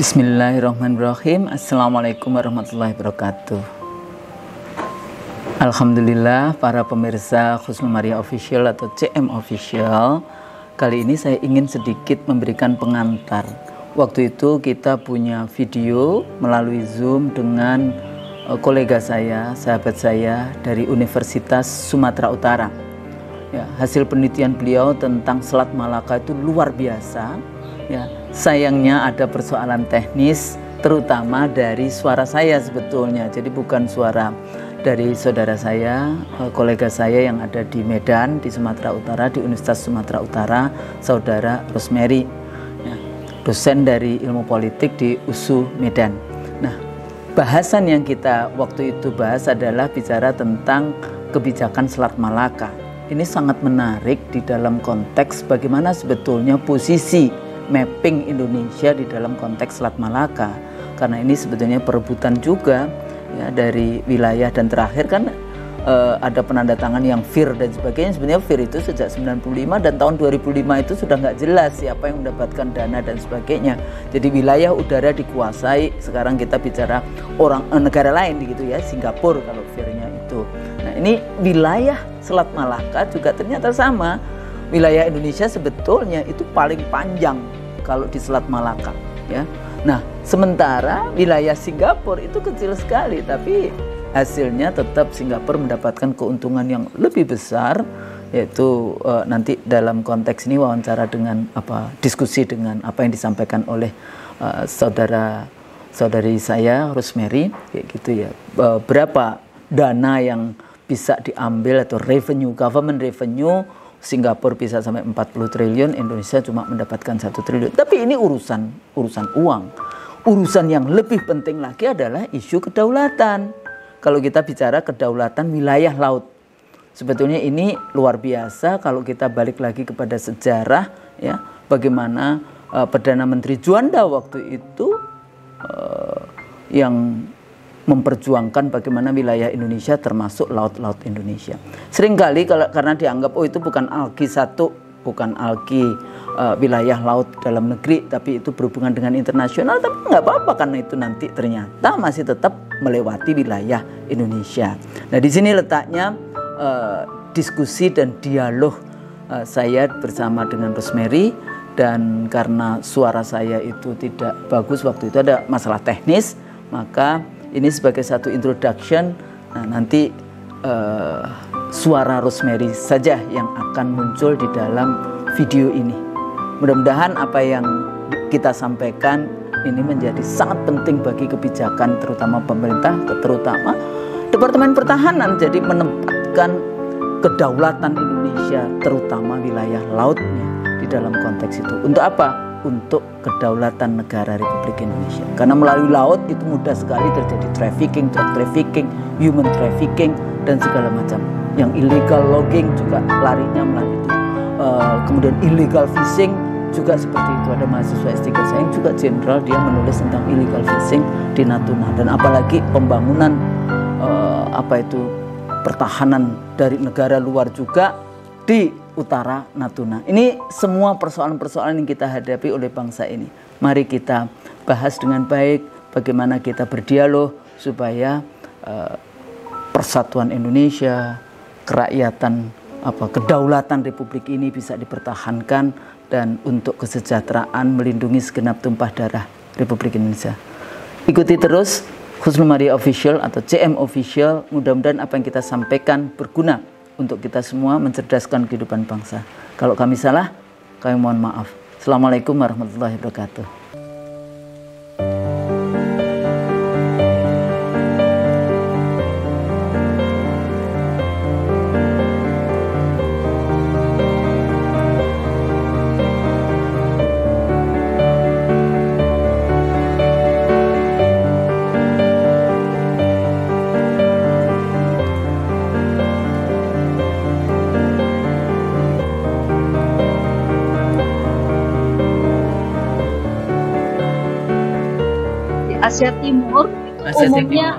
Bismillahirrahmanirrahim. Assalamualaikum warahmatullahi wabarakatuh. Alhamdulillah para pemirsa Husnul Maria Official atau CM Official. Kali ini saya ingin sedikit memberikan pengantar. Waktu itu kita punya video melalui Zoom dengan kolega saya, sahabat saya dari Universitas Sumatera Utara. Ya, hasil penelitian beliau tentang Selat Malaka itu luar biasa. Ya, sayangnya ada persoalan teknis, terutama dari suara saya sebetulnya. Jadi bukan suara dari saudara saya, kolega saya yang ada di Medan, di Sumatera Utara, di Universitas Sumatera Utara, saudara Rosemary, ya, dosen dari ilmu politik di USU Medan. Nah, bahasan yang kita waktu itu bahas adalah bicara tentang kebijakan Selat Malaka. Ini sangat menarik di dalam konteks bagaimana sebetulnya posisi mapping Indonesia di dalam konteks Selat Malaka, karena ini sebetulnya perebutan juga ya dari wilayah, dan terakhir kan ada penandatangan yang FIR dan sebagainya. Sebenarnya FIR itu sejak 95 dan tahun 2005 itu sudah nggak jelas siapa yang mendapatkan dana dan sebagainya. Jadi wilayah udara dikuasai, sekarang kita bicara negara lain gitu ya, Singapura kalau FIR-nya itu. Nah, ini wilayah Selat Malaka juga ternyata sama. Wilayah Indonesia sebetulnya itu paling panjang kalau di Selat Malaka, ya. Nah, sementara wilayah Singapura itu kecil sekali, tapi hasilnya tetap Singapura mendapatkan keuntungan yang lebih besar, yaitu nanti dalam konteks ini wawancara dengan diskusi dengan apa yang disampaikan oleh saudari saya Rosemary, kayak gitu ya. Berapa dana yang bisa diambil atau revenue, government revenue. Singapura bisa sampai 40 triliun, Indonesia cuma mendapatkan 1 triliun. Tapi ini urusan uang. Urusan yang lebih penting lagi adalah isu kedaulatan. Kalau kita bicara kedaulatan wilayah laut, sebetulnya ini luar biasa kalau kita balik lagi kepada sejarah, ya, bagaimana Perdana Menteri Juanda waktu itu yang memperjuangkan bagaimana wilayah Indonesia termasuk laut-laut Indonesia. Seringkali karena dianggap itu bukan alki bukan alki wilayah laut dalam negeri, tapi itu berhubungan dengan internasional. Tapi nggak apa-apa karena itu nanti ternyata masih tetap melewati wilayah Indonesia. Nah, di sini letaknya diskusi dan dialog saya bersama dengan Rosemary, dan karena suara saya itu tidak bagus waktu itu, ada masalah teknis, maka ini sebagai satu introduction. Nah, nanti suara Rosemary saja yang akan muncul di dalam video ini. Mudah-mudahan apa yang kita sampaikan ini menjadi sangat penting bagi kebijakan terutama pemerintah, terutama Departemen Pertahanan. Jadi menempatkan kedaulatan Indonesia terutama wilayah lautnya di dalam konteks itu. Untuk apa? Untuk kedaulatan negara Republik Indonesia. Karena melalui laut itu mudah sekali terjadi trafficking, drug trafficking, human trafficking, dan segala macam. Yang illegal logging juga larinya melalui itu. Kemudian illegal fishing juga seperti itu. Ada mahasiswa S3 saya yang juga jenderal, dia menulis tentang illegal fishing di Natuna. Dan apalagi pembangunan pertahanan dari negara luar juga di utara Natuna. Ini semua persoalan-persoalan yang kita hadapi oleh bangsa ini. Mari kita bahas dengan baik bagaimana kita berdialog supaya persatuan Indonesia, kerakyatan, kedaulatan Republik ini bisa dipertahankan, dan untuk kesejahteraan melindungi segenap tumpah darah Republik Indonesia. Ikuti terus Husnul Maria Official atau CM Official. Mudah-mudahan apa yang kita sampaikan berguna untuk kita semua, mencerdaskan kehidupan bangsa. Kalau kami salah, kami mohon maaf. Assalamualaikum warahmatullahi wabarakatuh. Asia Timur itu umumnya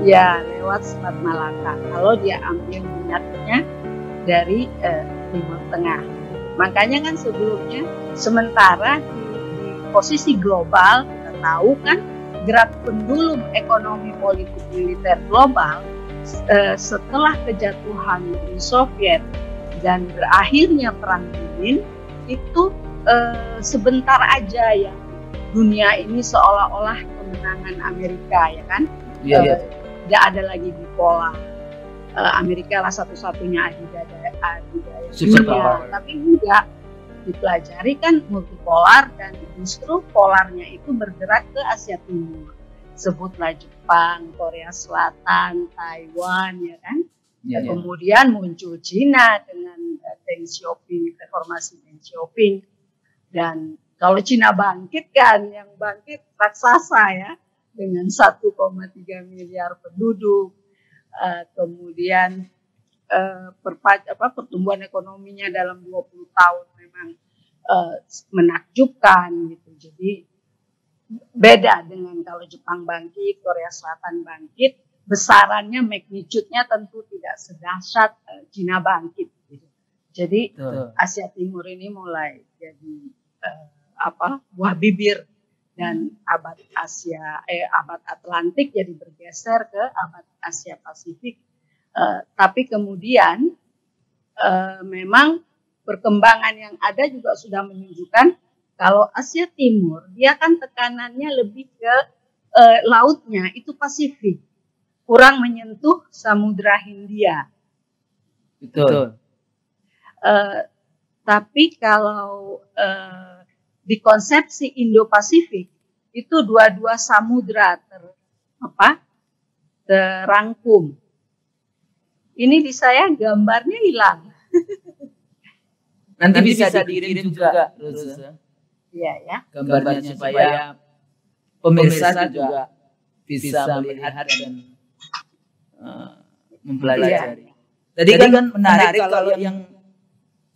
ya lewat Selat Malaka. Kalau dia ambil minatnya dari Timur Tengah, makanya kan sebelumnya sementara di posisi global tahu kan, gerak pendulum ekonomi politik militer global setelah kejatuhan Uni Soviet dan berakhirnya Perang Dingin itu sebentar aja ya dunia ini seolah-olah kemenangan Amerika, ya kan? Tidak ada lagi bipolar. Amerika lah satu-satunya adidaya dunia, tapi enggak, dipelajari kan multipolar dan justru polarnya itu bergerak ke Asia Timur. Sebutlah Jepang, Korea Selatan, Taiwan, ya kan? Kemudian muncul Cina dengan Deng Xiaoping, reformasi Deng Xiaoping. Dan kalau Cina bangkit kan, yang bangkit raksasa ya, dengan 1,3 miliar penduduk. Kemudian pertumbuhan ekonominya dalam 20 tahun memang menakjubkan gitu. Jadi beda dengan kalau Jepang bangkit, Korea Selatan bangkit, besarannya, magnitude-nya tentu tidak sedahsyat Cina bangkit gitu. Jadi Asia Timur ini mulai jadi buah bibir, dan abad Atlantik jadi bergeser ke abad Asia Pasifik. Tapi kemudian memang perkembangan yang ada juga sudah menunjukkan kalau Asia Timur dia kan tekanannya lebih ke lautnya itu Pasifik, kurang menyentuh Samudra Hindia. Betul. Tapi kalau di konsepsi Indo-Pasifik itu dua-dua samudra terangkum. Ini di saya gambarnya hilang. Nanti bisa dikirim juga, Iya ya. gambarnya supaya pemirsa juga bisa melihat dan mempelajari. Tadi kan menarik kalau yang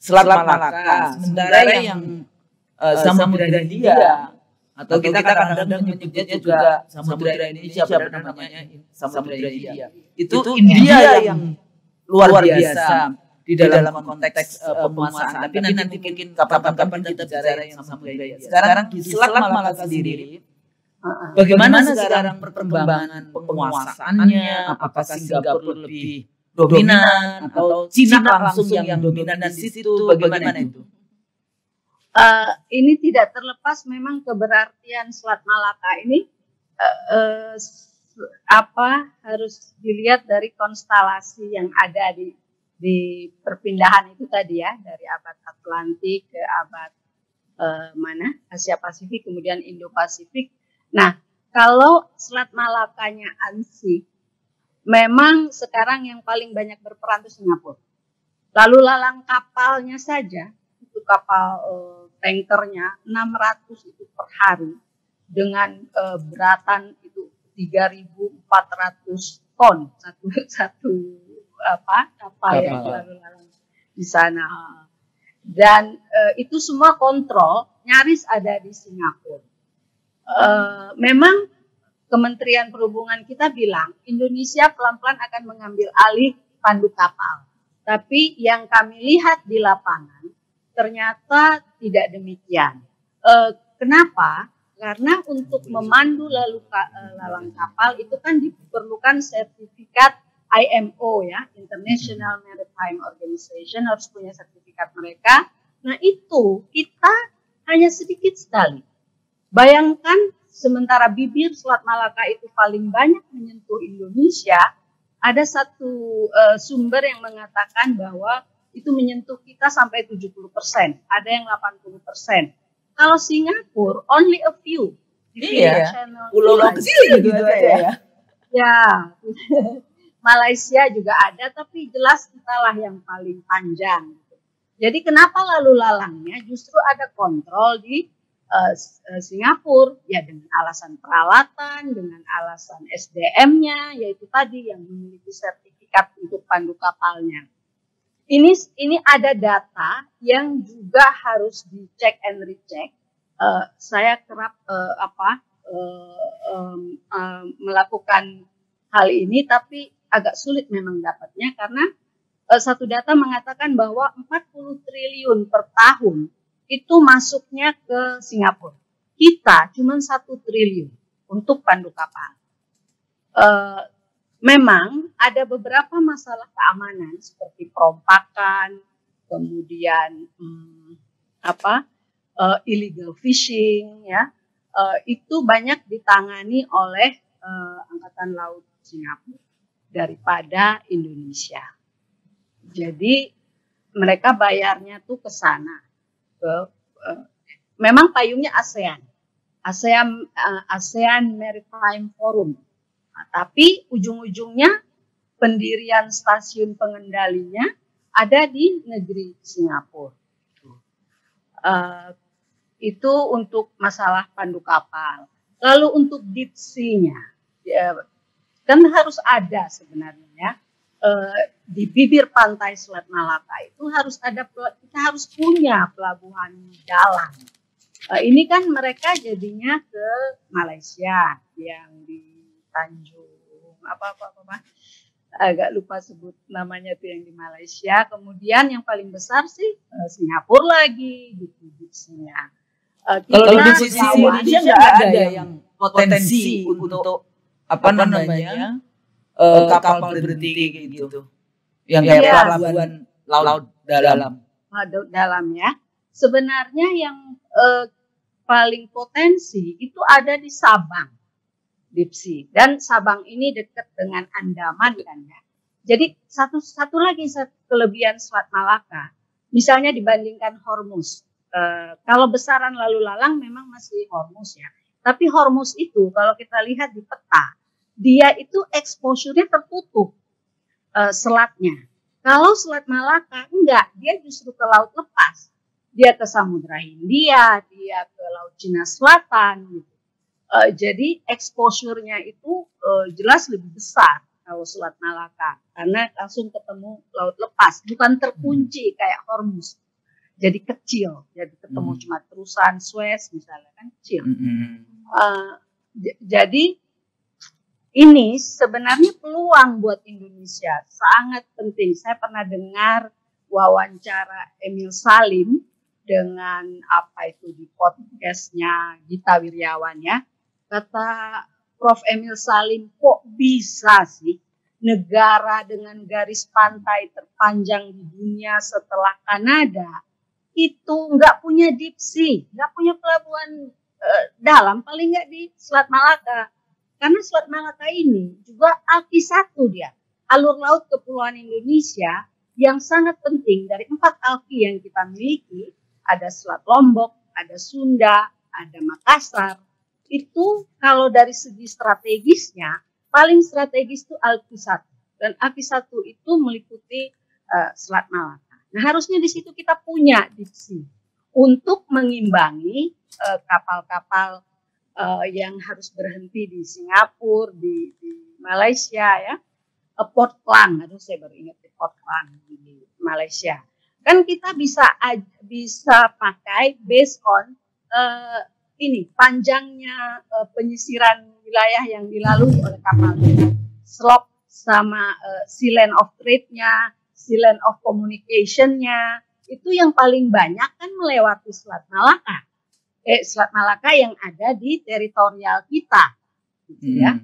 Selat Malaka, sementara yang Samudra Hindia, atau kita kadang-kadang menyebutnya juga Samudra Indonesia, namanya Samudra Hindia. Itu India yang luar biasa di dalam konteks penguasaan. Tapi nanti mungkin kapan-kapan kita bicara yang Samudra Hindia. Sekarang di Selat Malaka sendiri, bagaimana sekarang perkembangan penguasaannya? Apakah Singapura lebih dominan atau Cina langsung yang dominan di situ? Bagaimana itu? Ini tidak terlepas memang keberartian Selat Malaka ini harus dilihat dari konstelasi yang ada di perpindahan itu tadi ya, dari abad Atlantik ke abad Asia Pasifik, kemudian Indo-Pasifik. Nah, kalau Selat Malakanya ansih, memang sekarang yang paling banyak berperan itu Singapura. Lalu lalang kapalnya saja, itu kapal tankernya 600 itu per hari dengan beratan itu 3.400 ton satu kapal yang lalu lalang di sana. Dan itu semua kontrol nyaris ada di Singapura. Memang Kementerian Perhubungan kita bilang Indonesia pelan-pelan akan mengambil alih pandu kapal. Tapi yang kami lihat di lapangan ternyata tidak demikian. Kenapa? Karena untuk memandu lalang kapal itu kan diperlukan sertifikat IMO ya, International Maritime Organization, harus punya sertifikat mereka. Nah itu kita hanya sedikit sekali. Bayangkan sementara bibir Selat Malaka itu paling banyak menyentuh Indonesia, ada satu sumber yang mengatakan bahwa itu menyentuh kita sampai 70%, ada yang 80%. Kalau Singapura, only a few. Pulau kecil gitu aja ya. Ya, Malaysia juga ada, tapi jelas kitalah yang paling panjang. Jadi kenapa lalu lalangnya justru ada kontrol di Singapura, ya dengan alasan peralatan, dengan alasan SDM-nya, yaitu tadi yang memiliki sertifikat untuk pandu kapalnya. Ini ada data yang juga harus dicek and recheck. Saya kerap melakukan hal ini, tapi agak sulit memang dapatnya karena satu data mengatakan bahwa 40 triliun per tahun itu masuknya ke Singapura. kita cuma 1 triliun untuk pandu kapal. Memang ada beberapa masalah keamanan seperti perompakan, kemudian illegal fishing, ya, itu banyak ditangani oleh Angkatan Laut Singapura daripada Indonesia. Jadi mereka bayarnya tuh ke sana, memang payungnya ASEAN Maritime Forum, nah, tapi ujung-ujungnya pendirian stasiun pengendalinya ada di negeri Singapura. Itu untuk masalah pandu kapal. Lalu untuk deep sea-nya, kan harus ada sebenarnya. Di bibir pantai Selat Malaka itu kita harus punya pelabuhan dalam. Ini kan mereka jadinya ke Malaysia yang di Tanjung agak lupa sebut namanya tuh yang di Malaysia. Kemudian yang paling besar sih Singapura lagi gitu deep-nya. Kalau di sisi Indonesia nggak ada yang potensi untuk kapal berhenti gitu, yang kayak pelabuhan laut dalam ya. Sebenarnya yang paling potensi itu ada di Sabang, deep sea, dan Sabang ini dekat dengan Andaman kan ya. Jadi satu lagi kelebihan Selat Malaka, misalnya dibandingkan Hormuz. Kalau besaran lalu lalang memang masih Hormuz ya. Tapi Hormuz itu kalau kita lihat di peta, dia itu exposure-nya tertutup selatnya. Kalau Selat Malaka enggak, dia justru ke laut lepas. Dia ke Samudra Hindia, dia ke Laut Cina Selatan gitu. Jadi exposure-nya itu jelas lebih besar kalau Selat Malaka karena langsung ketemu laut lepas, bukan terkunci kayak Hormuz. Jadi kecil, jadi ketemu cuma terusan Suez misalnya kan kecil. Jadi ini sebenarnya peluang buat Indonesia sangat penting. Saya pernah dengar wawancara Emil Salim dengan di podcastnya Gita Wirjawan ya. Kata Prof. Emil Salim, kok bisa sih negara dengan garis pantai terpanjang di dunia setelah Kanada itu nggak punya deep sea, nggak punya pelabuhan dalam, paling nggak di Selat Malaka. Karena Selat Malaka ini juga ALKI 1 dia, alur laut kepulauan Indonesia yang sangat penting. Dari 4 ALKI yang kita miliki, ada Selat Lombok, ada Sunda, ada Makassar. Itu kalau dari segi strategisnya, paling strategis itu ALKI 1. Dan ALKI 1 itu meliputi Selat Malaka. Nah, harusnya di situ kita punya deep sea untuk mengimbangi kapal-kapal yang harus berhenti di Singapura, di Malaysia ya. Port Klang, saya baru ingat Port Klang di Malaysia. Kan kita bisa pakai based on panjangnya penyisiran wilayah yang dilalui oleh kapal. Slop sama sea lane of trade-nya, sea lane of communication-nya, itu yang paling banyak kan melewati Selat Malaka. Selat Malaka yang ada di teritorial kita, gitu ya.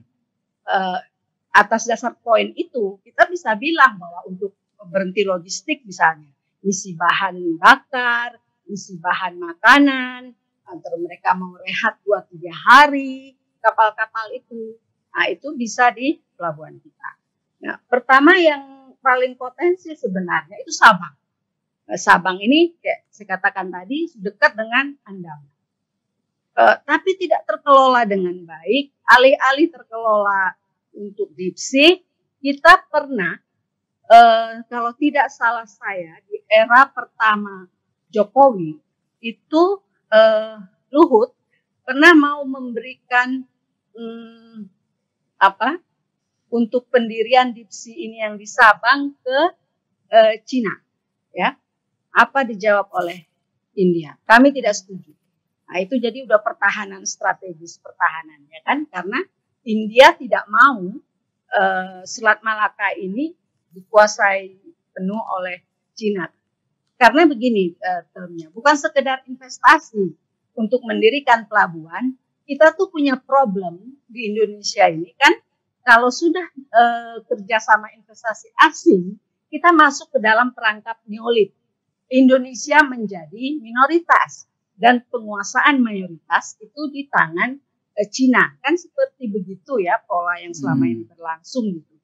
Atas dasar poin itu, kita bisa bilang bahwa untuk berhenti logistik misalnya, isi bahan bakar, isi bahan makanan, antara mereka mau rehat 2-3 hari, kapal-kapal itu. Nah, itu bisa di pelabuhan kita. Nah, pertama yang paling potensi sebenarnya itu Sabang. Sabang ini kayak saya katakan tadi dekat dengan Andaman. Tapi tidak terkelola dengan baik, alih-alih terkelola untuk deep sea, kita pernah, kalau tidak salah saya, di era pertama Jokowi, itu Luhut pernah mau memberikan untuk pendirian deep sea ini yang di Sabang ke Cina, ya. Apa dijawab oleh India? Kami tidak setuju. Nah, itu jadi udah strategis pertahanan, ya kan? Karena India tidak mau Selat Malaka ini dikuasai penuh oleh Cina. Karena begini termnya, bukan sekedar investasi, untuk mendirikan pelabuhan, kita tuh punya problem di Indonesia ini kan, kalau sudah kerjasama investasi asing, kita masuk ke dalam perangkap neolit. Indonesia menjadi minoritas dan penguasaan mayoritas itu di tangan Cina. Kan seperti begitu ya pola yang selama ini berlangsung gitu.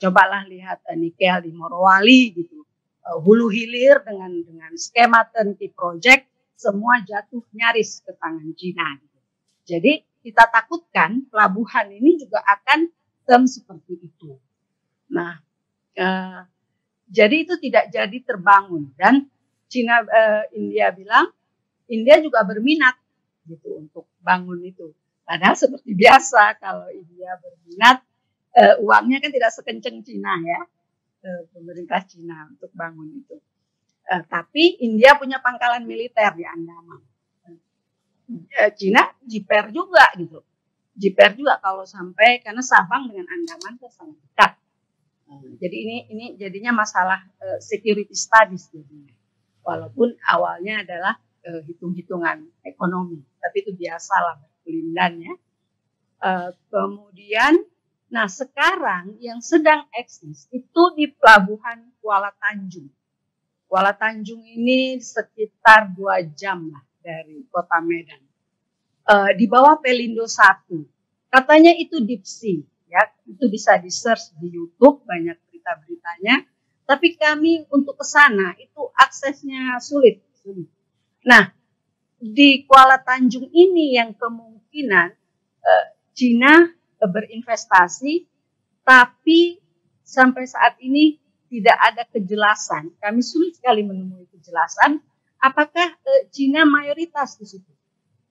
Cobalah lihat nikel di Morowali gitu. Hulu hilir dengan skema turnkey project semua jatuh nyaris ke tangan Cina. Gitu. Jadi kita takutkan pelabuhan ini juga akan seperti itu. Nah, jadi itu tidak jadi terbangun dan Cina, India bilang, India juga berminat gitu untuk bangun itu. Padahal seperti biasa kalau India berminat, uangnya kan tidak sekencang Cina ya, pemerintah Cina untuk bangun itu. Tapi India punya pangkalan militer di Andaman. Cina jiper juga gitu. Jiper juga kalau sampai, karena Sabang dengan Andaman itu sangat dekat. Jadi ini jadinya masalah security studies jadinya. Walaupun awalnya adalah hitung-hitungan ekonomi, tapi itu biasalah berkelindan ya. Kemudian, nah sekarang yang sedang eksis itu di pelabuhan Kuala Tanjung. Kuala Tanjung ini sekitar 2 jam lah dari kota Medan. Di bawah Pelindo 1, katanya itu deep sea, ya itu bisa di search di YouTube banyak berita-beritanya. Tapi kami untuk ke sana itu aksesnya sulit. Nah, di Kuala Tanjung ini yang kemungkinan Cina berinvestasi, tapi sampai saat ini tidak ada kejelasan. Kami sulit sekali menemui kejelasan apakah Cina mayoritas di situ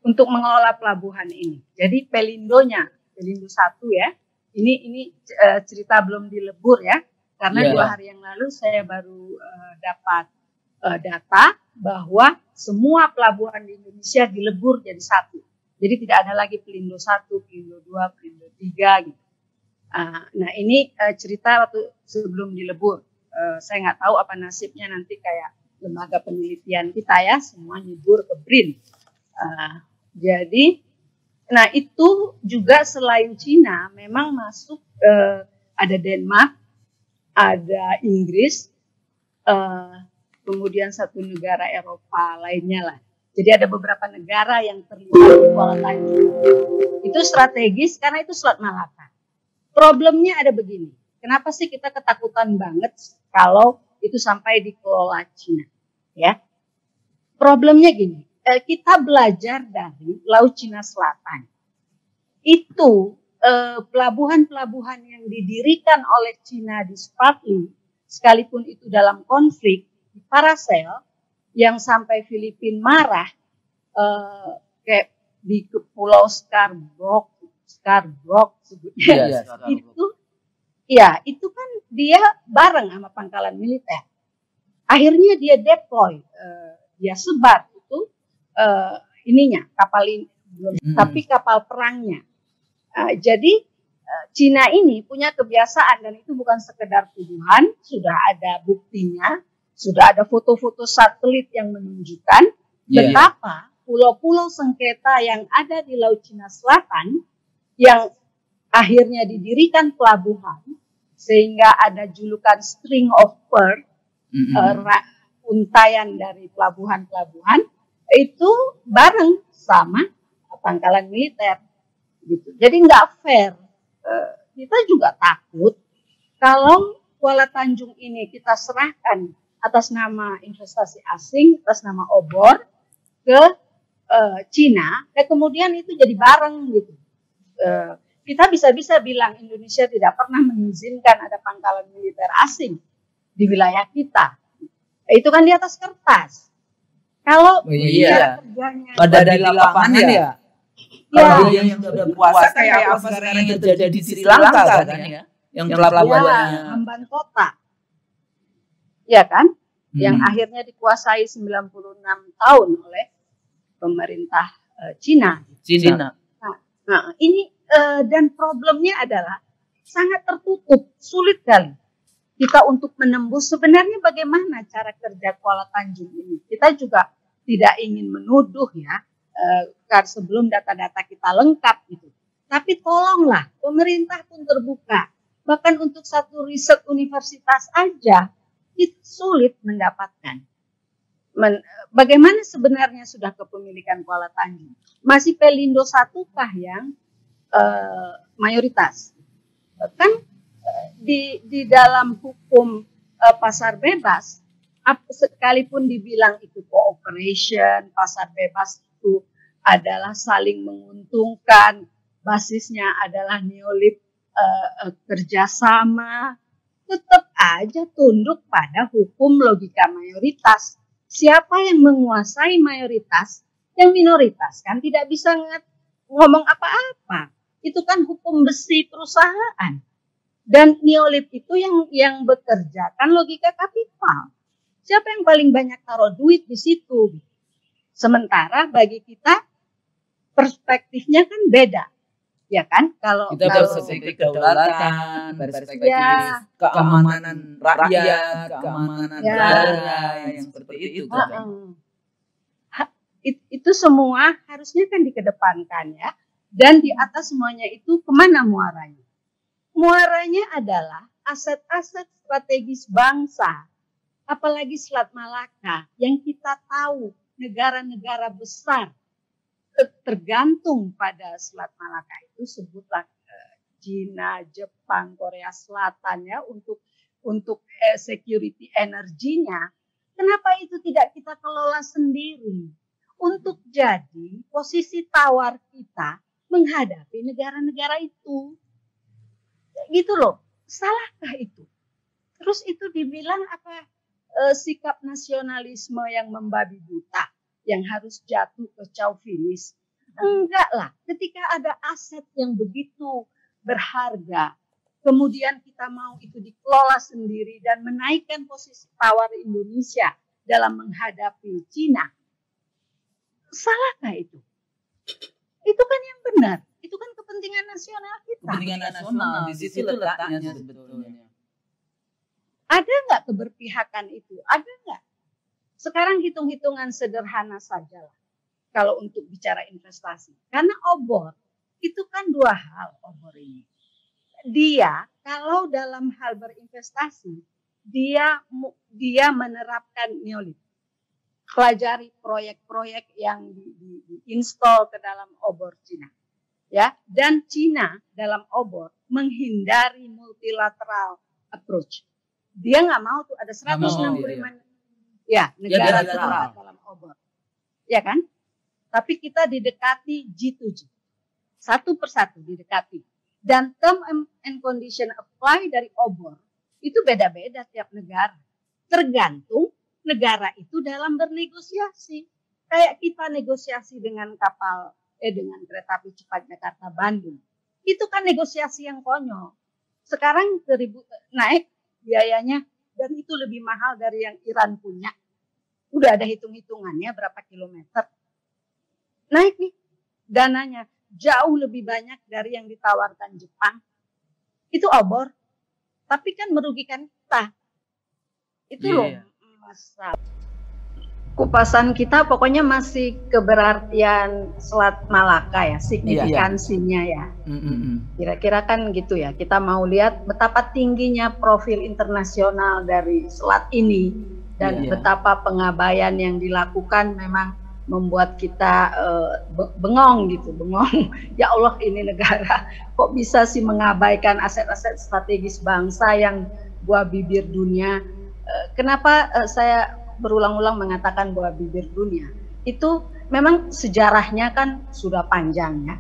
untuk mengelola pelabuhan ini. Jadi Pelindonya, Pelindo 1 ya, ini cerita belum dilebur ya. Karena 2 hari yang lalu saya baru dapat data bahwa semua pelabuhan di Indonesia dilebur jadi 1. Jadi tidak ada lagi Pelindo 1, Pelindo 2, Pelindo 3 gitu. Nah ini cerita waktu sebelum dilebur. Saya nggak tahu apa nasibnya nanti kayak lembaga penelitian kita ya, semua nyebur ke BRIN. Jadi, nah itu juga selain Cina memang masuk ada Denmark, ada Inggris, kemudian satu negara Eropa lainnya lah. Jadi ada beberapa negara yang terlibat di Kuala Tanjung. Itu strategis karena itu Selat Malaka. Problemnya ada begini, kenapa sih kita ketakutan banget kalau itu sampai dikelola Cina? Ya, problemnya gini, kita belajar dari Laut Cina Selatan. Itu pelabuhan-pelabuhan yang didirikan oleh Cina di Spratly, sekalipun itu dalam konflik, di Paracel, yang sampai Filipina marah, kayak di Pulau Scarborough sebutnya, itu kan dia bareng sama pangkalan militer. Akhirnya dia deploy, dia sebar itu kapal ini, tapi kapal perangnya. Jadi Cina ini punya kebiasaan dan itu bukan sekedar tuduhan, sudah ada buktinya, sudah ada foto-foto satelit yang menunjukkan betapa pulau-pulau sengketa yang ada di Laut Cina Selatan yang akhirnya didirikan pelabuhan sehingga ada julukan String of Pearl, untayan dari pelabuhan-pelabuhan itu bareng sama pangkalan militer. Gitu. Jadi nggak fair. Kita juga takut kalau Kuala Tanjung ini kita serahkan atas nama investasi asing, atas nama obor ke Cina, kemudian itu jadi bareng gitu. Kita bisa bilang Indonesia tidak pernah mengizinkan ada pangkalan militer asing di wilayah kita. Itu kan di atas kertas. Kalau kerjanya ada di lapangan ya. Kalau yang sudah puasa kayak apa sekarang yang terjadi di Sri Lanka kan ya, yang pelabuhannya Amban Kota, ya kan, yang akhirnya dikuasai 96 tahun oleh pemerintah Cina. Nah, ini dan problemnya adalah sangat tertutup, sulit kali kita untuk menembus. Sebenarnya bagaimana cara kerja Kuala Tanjung ini? Kita juga tidak ingin menuduh ya. sebelum data-data kita lengkap gitu. Tapi tolonglah pemerintah pun terbuka. Bahkan untuk satu riset universitas aja itu sulit mendapatkan. Bagaimana sebenarnya sudah kepemilikan Kuala Tanjung? Masih Pelindo 1 kah yang mayoritas? Kan di dalam hukum pasar bebas, sekalipun dibilang itu cooperation, pasar bebas itu adalah saling menguntungkan, basisnya adalah neolib kerjasama, tetap aja tunduk pada hukum logika mayoritas. Siapa yang menguasai mayoritas, yang minoritas kan tidak bisa ngomong apa-apa. Itu kan hukum besi perusahaan. Dan neolib itu yang bekerja kan logika kapital. Siapa yang paling banyak taruh duit di situ? Sementara bagi kita perspektifnya kan beda. Ya kan, kalau perspektif kedaulatan, perspektif keamanan rakyat, keamanan negara yang seperti itu. Itu semua harusnya kan dikedepankan ya. Dan di atas semuanya itu kemana muaranya? Muaranya adalah aset-aset strategis bangsa, apalagi Selat Malaka yang kita tahu negara-negara besar tergantung pada Selat Malaka itu, sebutlah Cina, Jepang, Korea Selatan ya untuk security energinya. Kenapa itu tidak kita kelola sendiri untuk jadi posisi tawar kita menghadapi negara-negara itu? Gitu loh, salahkah itu? Terus itu dibilang apa, sikap nasionalisme yang membabi buta, yang harus jatuh ke chauvinis. Enggak lah, ketika ada aset yang begitu berharga, kemudian kita mau itu dikelola sendiri dan menaikkan posisi tawar Indonesia dalam menghadapi Cina, salahkah itu? Itu kan yang benar, itu kan kepentingan nasional kita. Kepentingan nasional, di situ letaknya sebetulnya. Ada nggak keberpihakan itu? Ada nggak? Sekarang hitung-hitungan sederhana saja lah kalau untuk bicara investasi. Karena obor itu kan dua hal obor ini. Dia kalau dalam hal berinvestasi, dia menerapkan neolib. Pelajari proyek-proyek yang diinstal ke dalam obor Cina. Ya, dan Cina dalam obor menghindari multilateral approach. Dia nggak mau tuh ada 165 ya negara dalam obor. Ya kan? Tapi kita didekati G2G. Satu persatu didekati. Dan term and condition apply dari obor itu beda-beda tiap negara. Tergantung negara itu dalam bernegosiasi. Kayak kita negosiasi dengan dengan kereta api cepat Jakarta-Bandung. Itu kan negosiasi yang konyol. Sekarang naik biayanya dan itu lebih mahal dari yang Iran punya. Udah ada hitung-hitungannya berapa kilometer. Naik nih dananya jauh lebih banyak dari yang ditawarkan Jepang. Itu obor. Tapi kan merugikan kita. Itu loh masalah. Kupasan kita pokoknya masih keberartian Selat Malaka ya, signifikansinya ya. Kira-kira kan gitu ya, kita mau lihat betapa tingginya profil internasional dari selat ini dan betapa pengabaian yang dilakukan memang membuat kita bengong gitu, bengong. Ya Allah, ini negara kok bisa sih mengabaikan aset-aset strategis bangsa yang buah bibir dunia. Kenapa saya berulang-ulang mengatakan bahwa bibir dunia itu memang sejarahnya kan sudah panjang ya.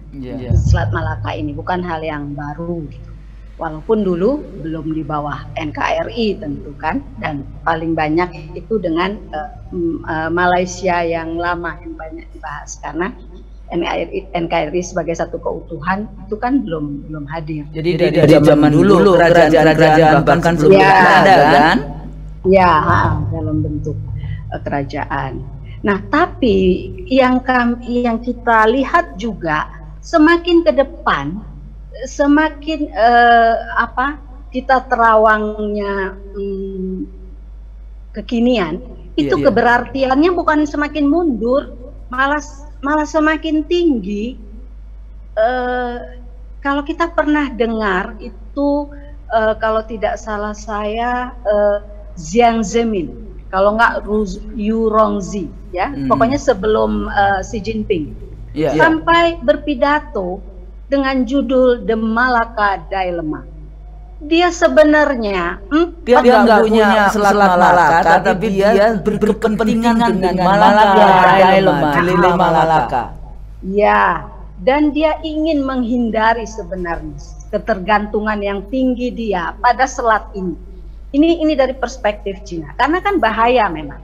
Selat Malaka ini bukan hal yang baru gitu. Walaupun dulu belum di bawah NKRI tentu kan, dan paling banyak itu dengan Malaysia yang lama yang banyak dibahas karena NKRI sebagai satu keutuhan itu kan belum hadir. Jadi dari zaman dulu kerajaan bahkan belum ada kan? Ya, dalam bentuk kerajaan. Nah, tapi yang kita lihat juga semakin ke depan, semakin kita terawangnya kekinian, itu keberartiannya bukan semakin mundur, malah malah semakin tinggi. Kalau kita pernah dengar itu, kalau tidak salah saya Jiang Zemin, kalau nggak Yu Rongzi, ya, pokoknya sebelum Xi Jinping, sampai berpidato dengan judul The Malacca Dilemma. Dia sebenarnya dia nggak punya Selat Malaka, tapi dia berkepentingan dengan Malacca Dilemma. Ya, dan dia ingin menghindari sebenarnya ketergantungan yang tinggi dia pada selat ini. Ini dari perspektif Cina, karena kan bahaya memang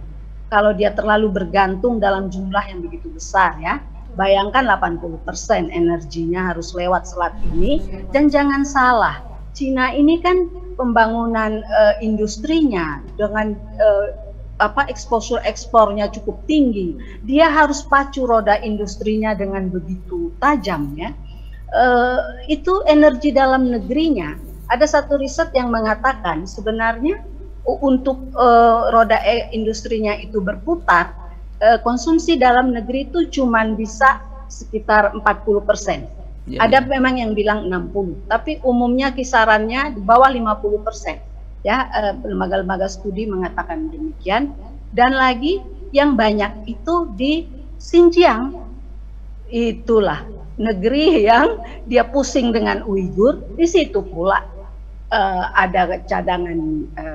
kalau dia terlalu bergantung dalam jumlah yang begitu besar, ya. Bayangkan 80% energinya harus lewat selat ini, dan jangan salah, Cina ini kan pembangunan industrinya dengan exposure ekspornya cukup tinggi. Dia harus pacu roda industrinya dengan begitu tajam, ya. Itu energi dalam negerinya. Ada satu riset yang mengatakan sebenarnya untuk roda industrinya itu berputar, konsumsi dalam negeri itu cuma bisa sekitar 40%. Ada memang yang bilang 60, tapi umumnya kisarannya di bawah 50%. Ya, lembaga-lembaga studi mengatakan demikian. Dan lagi yang banyak itu di Xinjiang. Itulah negeri yang dia pusing dengan Uighur. Di situ pula ada cadangan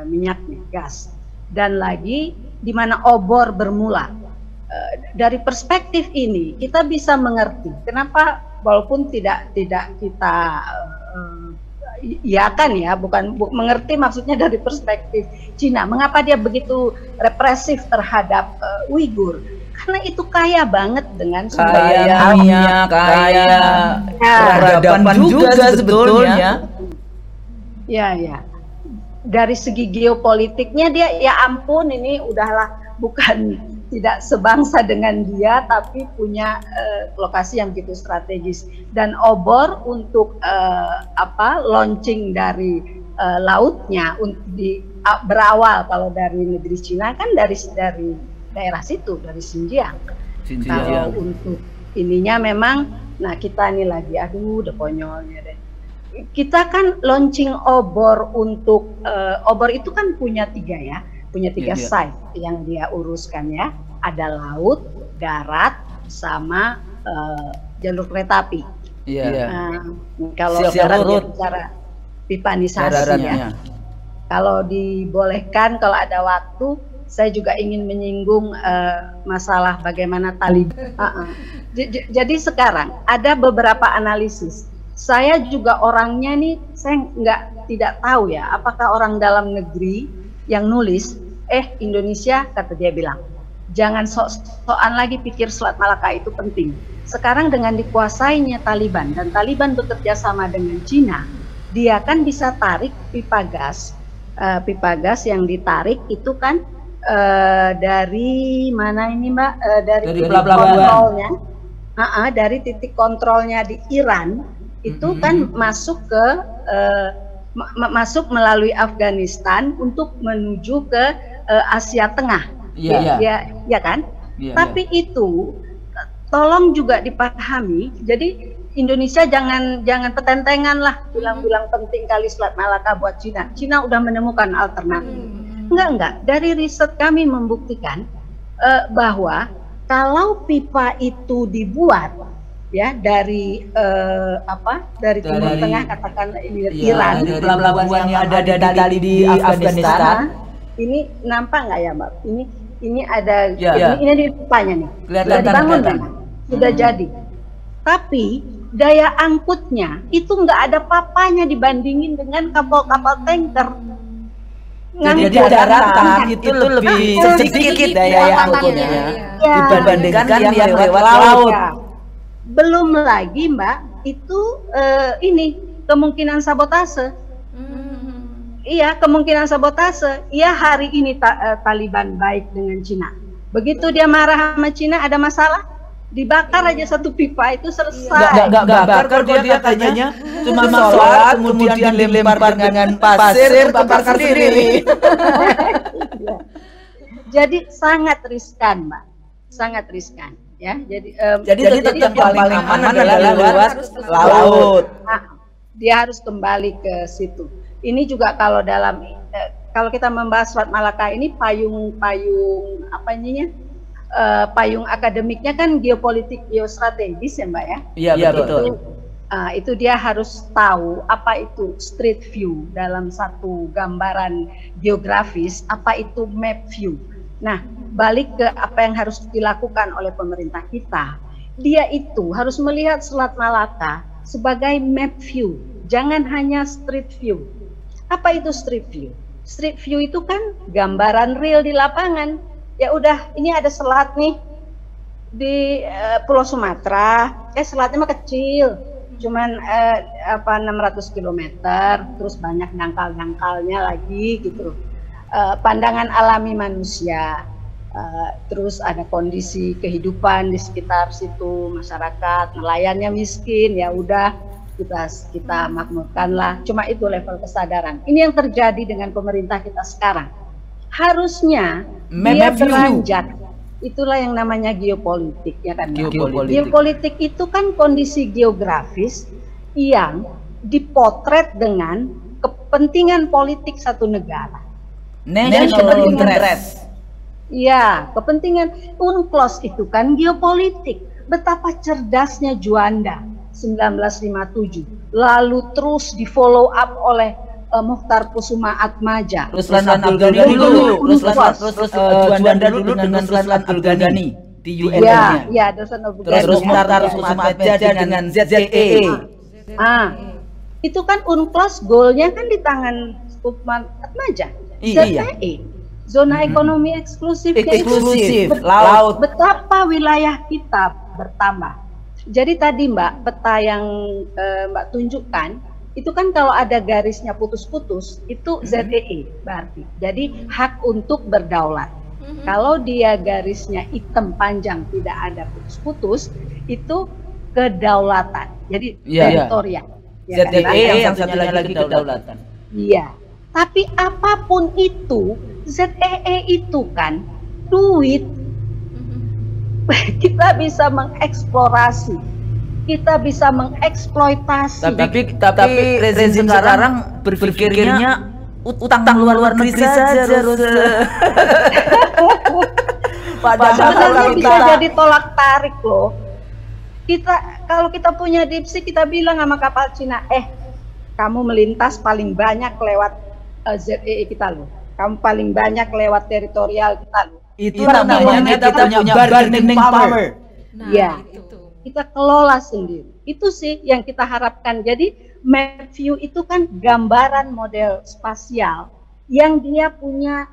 minyaknya, gas. Dan lagi di mana obor bermula. Dari perspektif ini kita bisa mengerti kenapa, walaupun tidak kita iakan, ya, bukan mengerti maksudnya dari perspektif Cina, mengapa dia begitu represif terhadap Uighur, karena itu kaya banget dengan sumber minyak, kaya peradaban juga sebetulnya. Ya, dari segi geopolitiknya dia, ya ampun, ini udahlah, bukan tidak sebangsa dengan dia, tapi punya lokasi yang begitu strategis. Dan obor untuk launching dari lautnya berawal kalau dari negeri Cina kan dari daerah situ, dari Xinjiang. Kalau untuk ininya memang, nah kita ini lagi, aduh udah konyolnya deh. Kita kan launching obor untuk obor itu kan punya tiga site yang dia uruskan, ya. Ada laut, darat, sama jalur kereta api. Kalau darat dia bicara pipanisasi, ya. Kalau dibolehkan, kalau ada waktu, saya juga ingin menyinggung masalah bagaimana Taliban. Jadi sekarang ada beberapa analisis. Saya juga orangnya nih, saya tidak tahu, ya, apakah orang dalam negeri yang nulis, Indonesia, kata dia bilang, jangan sok-sokan lagi pikir Selat Malaka itu penting. Sekarang dengan dikuasainya Taliban, dan Taliban bekerja sama dengan Cina, dia kan bisa tarik pipa gas yang ditarik itu kan dari mana ini, Mbak? Dari titik kontrolnya, dari titik kontrolnya di Iran, itu kan masuk melalui Afghanistan untuk menuju ke Asia Tengah, ya kan? Tapi itu tolong juga dipahami. Jadi Indonesia jangan petentengan lah bilang penting kali Selat Malaka buat Cina. Cina udah menemukan alternatif. Enggak. Dari riset kami membuktikan bahwa kalau pipa itu dibuat, ya, dari dari Timur Tengah, katakan Iran, pelabuhan yang ada di Afghanistan. Ini nampak nggak ya, Mbak? Ini ada, ini di pipanya nih, sudah dibangun kan? Sudah jadi. Tapi daya angkutnya itu nggak ada papanya dibandingin dengan kapal-kapal tanker. Jadi daratan itu lebih sedikit daya angkutnya dibandingkan yang lewat laut. Belum lagi, Mbak, itu ini kemungkinan sabotase. Iya, kemungkinan sabotase. Iya, hari ini Taliban baik dengan Cina. Begitu dia marah sama Cina, ada masalah, dibakar aja satu pipa itu selesai. Nggak bakar, dia katanya cuma sholat, kemudian dilempar dengan pasir, bakar sendiri. Jadi sangat riskan, Mbak, sangat riskan. ya. Jadi yang paling aman adalah luas laut. Nah, dia harus kembali ke situ. Ini juga kalau kalau kita membahas Selat Malaka ini payung payung akademiknya kan geopolitik geostrategis ya Mbak ya. Iya betul. Itu dia harus tahu apa itu street view dalam satu gambaran geografis, apa itu map view. Nah, balik ke apa yang harus dilakukan oleh pemerintah kita. Dia itu harus melihat Selat Malaka sebagai map view, jangan hanya street view. Apa itu street view? Street view itu kan gambaran real di lapangan. Ya udah, ini ada selat nih di Pulau Sumatera. Selatnya mah kecil, cuman 600 km, terus banyak dangkal-dangkalnya lagi gitu. Pandangan alami manusia, terus ada kondisi kehidupan di sekitar situ, masyarakat, nelayannya miskin, ya udah kita makmurkanlah. Cuma itu level kesadaran. Ini yang terjadi dengan pemerintah kita sekarang. Harusnya dia beranjak. Itulah yang namanya geopolitik, ya kan? Geopolitik itu kan kondisi geografis yang dipotret dengan kepentingan politik satu negara. National interest. Ya, kepentingan. UNCLOS itu kan geopolitik. Betapa cerdasnya Juanda 1957, lalu terus di follow up oleh Mukhtar Kusuma Atmaja. Ruslan Abdul Ghani dulu, Juanda dulu dengan Ruslan Abdul Ghani di UN-nya. Ya, Ruslan Abdul Ghani. Terus Mukhtar Kusuma Atmaja dengan ZEE. Itu kan UNCLOS goalnya kan di tangan Kusuma Atmaja. ZEE, zona ekonomi eksklusif laut. Betapa wilayah kita bertambah. Jadi tadi Mbak, peta yang Mbak tunjukkan itu kan kalau ada garisnya putus-putus itu ZEE berarti. Jadi hak untuk berdaulat. Kalau dia garisnya hitam panjang tidak ada putus-putus itu kedaulatan. Jadi teritorial. Ya, ZEE yang satunya lagi kedaulatan. Iya. Tapi apapun itu, ZEE itu kan duit. Kita bisa mengeksplorasi, kita bisa mengeksploitasi. Tapi rezim sekarang berpikirnya utang luar negeri saja. Padahal bisa jadi tolak tarik loh. Kalau kita punya dipsi, kita bilang sama kapal Cina, kamu melintas paling banyak lewat ZEE kita loh. Kamu paling banyak lewat teritorial kita loh. Itu namanya kita punya bargaining power. Ya, kita kelola sendiri. Itu sih yang kita harapkan. Jadi map view itu kan gambaran model spasial yang dia punya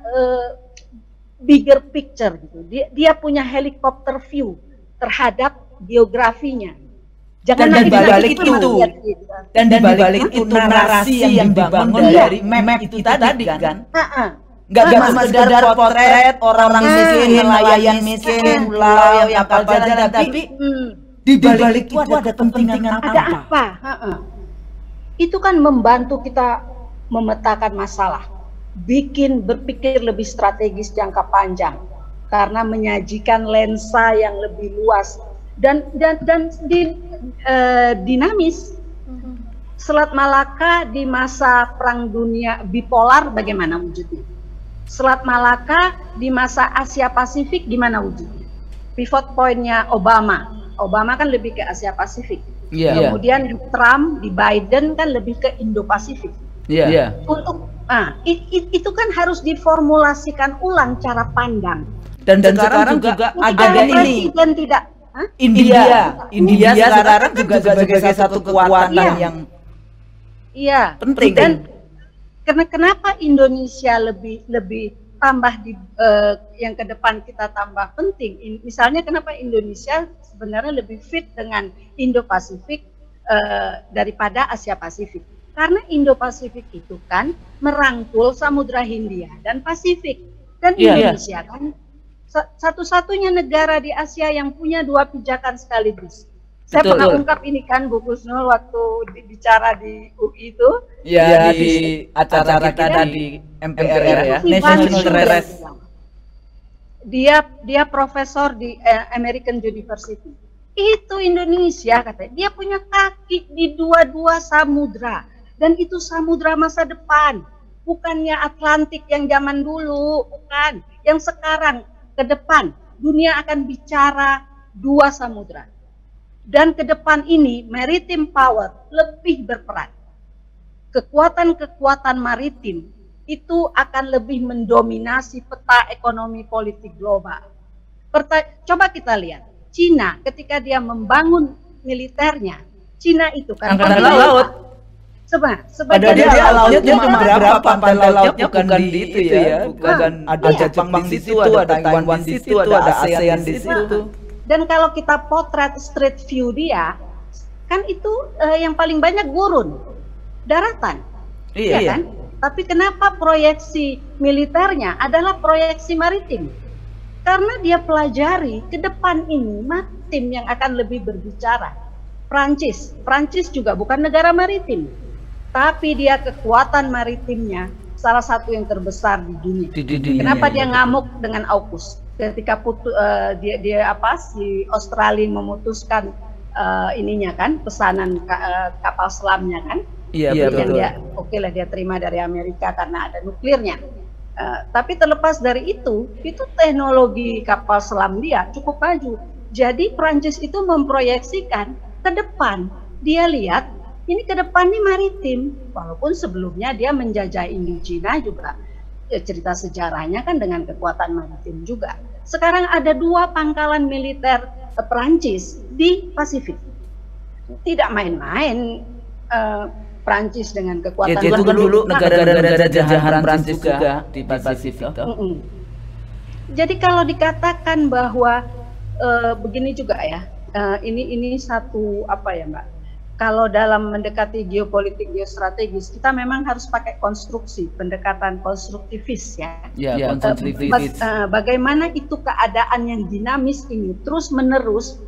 bigger picture gitu. Dia punya helikopter view terhadap geografinya. Dan di balik itu narasi yang dibangun dari map itu tadi kan. Nggak cuma sekedar potret orang miskin, nelayan miskin, pulau yang kapal jalan, tapi di balik itu ada kepentingan apa? Itu kan membantu kita memetakan masalah, berpikir lebih strategis jangka panjang, karena menyajikan lensa yang lebih luas dan dinamis. Selat Malaka di masa Perang Dunia bipolar bagaimana wujudnya? Selat Malaka di masa Asia Pasifik gimana wujudnya? Pivot pointnya Obama kan lebih ke Asia Pasifik. Kemudian di Trump, di Biden kan lebih ke Indo-Pasifik. Itu kan harus diformulasikan ulang cara pandang. Dan sekarang juga ada ini. India sekarang juga sebagai satu kekuatan yang penting. Dan karena kenapa Indonesia lebih tambah yang ke depan kita tambah penting. Misalnya kenapa Indonesia sebenarnya lebih fit dengan Indo-Pasifik daripada Asia Pasifik. Karena Indo-Pasifik itu kan merangkul Samudra Hindia dan Pasifik. Dan Indonesia kan satu-satunya negara di Asia yang punya dua pijakan sekaligus. Saya pernah ungkap ini kan Bu Kusnul waktu bicara di UI itu. Ya, di acara kita di MPR ya, National Interest. Dia profesor di American University. Itu Indonesia katanya. Dia punya kaki di dua-dua samudra, dan itu samudra masa depan. Bukannya Atlantik yang zaman dulu, bukan. Yang sekarang ke depan dunia akan bicara dua samudra. Dan ke depan ini maritime power lebih berperan. Kekuatan-kekuatan maritim itu akan lebih mendominasi peta ekonomi politik global. Coba kita lihat, Cina ketika dia membangun militernya, Cina itu kan angkatan laut. Sebagai dia lautnya cuma berapa, pantai lautnya bukan di itu ya, bukan ada Jepang di situ, ada Taiwan di situ, ada ASEAN di situ. Dan kalau kita potret street view dia, kan itu yang paling banyak gurun, daratan, iya kan? Tapi kenapa proyeksi militernya adalah proyeksi maritim? Karena dia pelajari ke depan ini maritim yang akan lebih berbicara. Prancis juga bukan negara maritim, tapi dia kekuatan maritimnya salah satu yang terbesar di dunia. Kenapa dia ngamuk dengan AUKUS ketika si Australia memutuskan ininya kan, pesanan kapal selamnya kan? Iya betul. Oke lah, dia terima dari Amerika karena ada nuklirnya. Tapi terlepas dari itu teknologi kapal selam dia cukup maju. Jadi Prancis itu memproyeksikan ke depan. Dia lihat ini ke depan ini maritim, walaupun sebelumnya dia menjajah Indochina juga, cerita sejarahnya kan dengan kekuatan maritim juga. Sekarang ada dua pangkalan militer Prancis di Pasifik. Tidak main-main Prancis dengan kekuatan. Itu kan dulu negara-negara jajahan Prancis juga di Pasifik. Jadi kalau dikatakan bahwa begini juga ya, ini satu apa ya Mbak? Kalau dalam mendekati geopolitik geostrategis, kita memang harus pakai konstruksi, pendekatan konstruktivis ya. Konstruktivis. Bagaimana itu keadaan yang dinamis ini terus menerus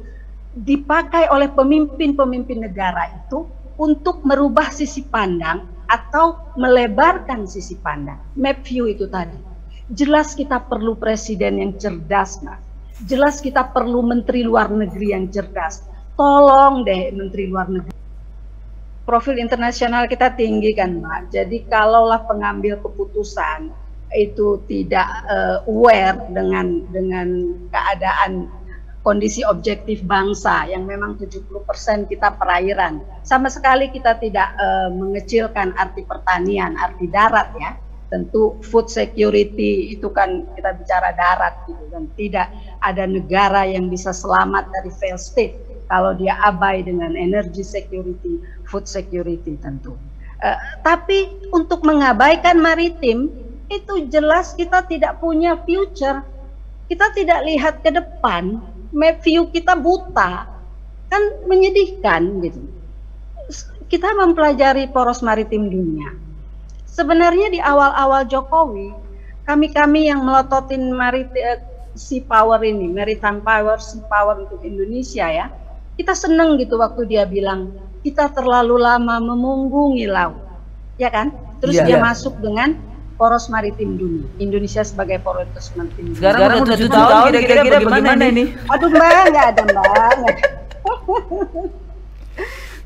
dipakai oleh pemimpin-pemimpin negara itu untuk merubah sisi pandang atau melebarkan sisi pandang. Map view itu tadi. Jelas kita perlu presiden yang cerdas, Mbak. Jelas kita perlu menteri luar negeri yang cerdas. Tolong deh menteri luar negeri. Profil internasional kita tinggi kan Mbak. Jadi kalaulah pengambil keputusan itu tidak aware dengan keadaan kondisi objektif bangsa yang memang 70% kita perairan. Sama sekali kita tidak mengecilkan arti pertanian, arti darat ya. Tentu food security itu kan kita bicara darat gitu, dan tidak ada negara yang bisa selamat dari fail state kalau dia abai dengan energy security, food security tentu. Tapi untuk mengabaikan maritim itu jelas kita tidak punya future. Kita tidak lihat ke depan, map view kita buta, kan menyedihkan gitu. Kita mempelajari poros maritim dunia. Sebenarnya di awal-awal Jokowi, kami yang melototin sea power ini, maritime power, sea power untuk Indonesia ya, kita seneng gitu waktu dia bilang kita terlalu lama memunggungi laut, ya kan? Terus dia masuk dengan poros maritim dunia, Indonesia sebagai poros maritim dunia. Sekarang udah 7 tahun, kira-kira bagaimana ini? Aduh Mbak, nggak ada Mbak.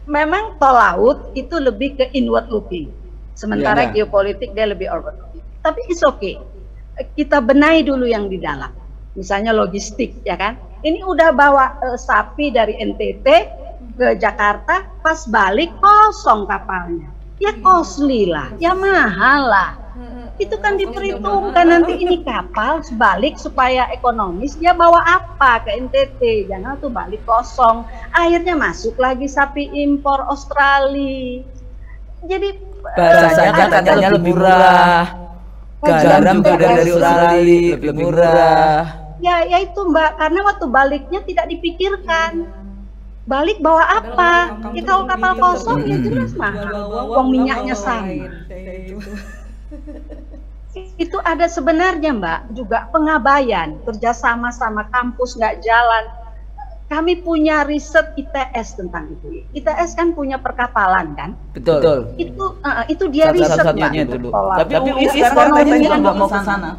Memang tol laut itu lebih ke inward looking, sementara geopolitik dia lebih outward looking. Tapi it's okay, kita benahi dulu yang di dalam. Misalnya logistik, ya kan? Ini udah bawa sapi dari NTT ke Jakarta, pas balik kosong kapalnya. Ya costly lah, ya mahal lah. Itu kan diperhitungkan nanti ini kapal balik supaya ekonomis, dia bawa apa ke NTT, jangan tuh balik kosong. Akhirnya masuk lagi sapi impor Australia. Jadi bahasanya katanya lebih murah. Garam juga dari Australia lebih murah. Ya itu Mbak, karena waktu baliknya tidak dipikirkan. Balik bawa apa? Ya kalau kapal kosong ya jelas mahal. Uang minyaknya sama. Itu ada sebenarnya Mbak, juga pengabaian, kerjasama sama kampus nggak jalan. Kami punya riset ITS tentang itu. ITS kan punya perkapalan kan? Betul. Itu dia riset Mbak. Tapi UI sekarang katanya nggak mau ke sana.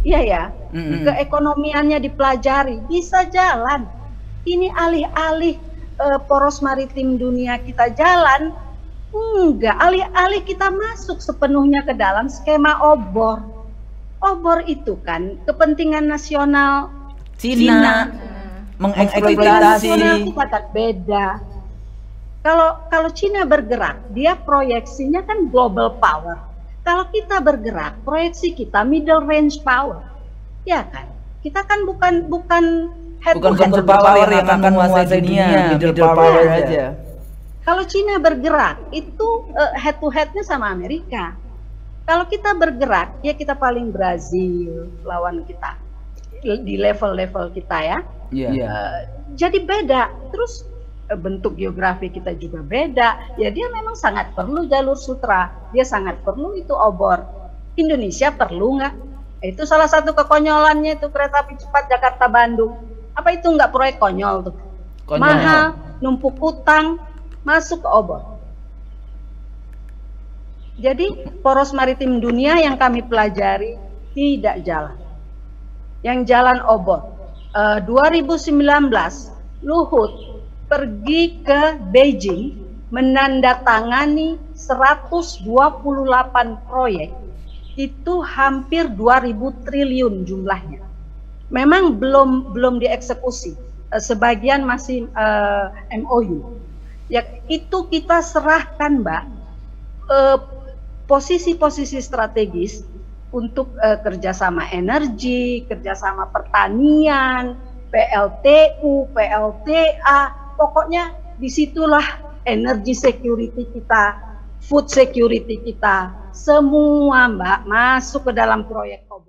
Iya ya. keekonomiannya dipelajari, bisa jalan. Ini alih-alih poros maritim dunia kita jalan, enggak, alih-alih kita masuk sepenuhnya ke dalam skema obor. Obor itu kan kepentingan nasional Cina mengeksploitasi. Kita kan beda. Kalau Cina bergerak, dia proyeksinya kan global power. Kalau kita bergerak, proyeksi kita middle range power, ya kan? Kita kan bukan superpower yang akan menguasai dunia, middle power aja. Kalau Cina bergerak, itu head to headnya sama Amerika. Kalau kita bergerak, ya kita paling Brazil lawan kita di level-level kita ya. Jadi beda. Terus bentuk geografi kita juga beda. Ya dia memang sangat perlu jalur sutra. Dia sangat perlu itu obor. Indonesia perlu nggak? Itu salah satu kekonyolannya itu kereta api cepat Jakarta-Bandung. Apa itu nggak proyek konyol tuh? Mahal, numpuk utang, masuk ke obor. Jadi poros maritim dunia yang kami pelajari tidak jalan. Yang jalan obor. 2019 Luhut pergi ke Beijing menandatangani 128 proyek. Itu hampir 2.000 triliun jumlahnya. Memang belum dieksekusi. Sebagian masih MOU. Ya itu kita serahkan, Mbak, posisi-posisi strategis untuk kerjasama energi, kerjasama pertanian, PLTU, PLTA, pokoknya disitulah energy security kita, food security kita, semua Mbak masuk ke dalam proyek obor.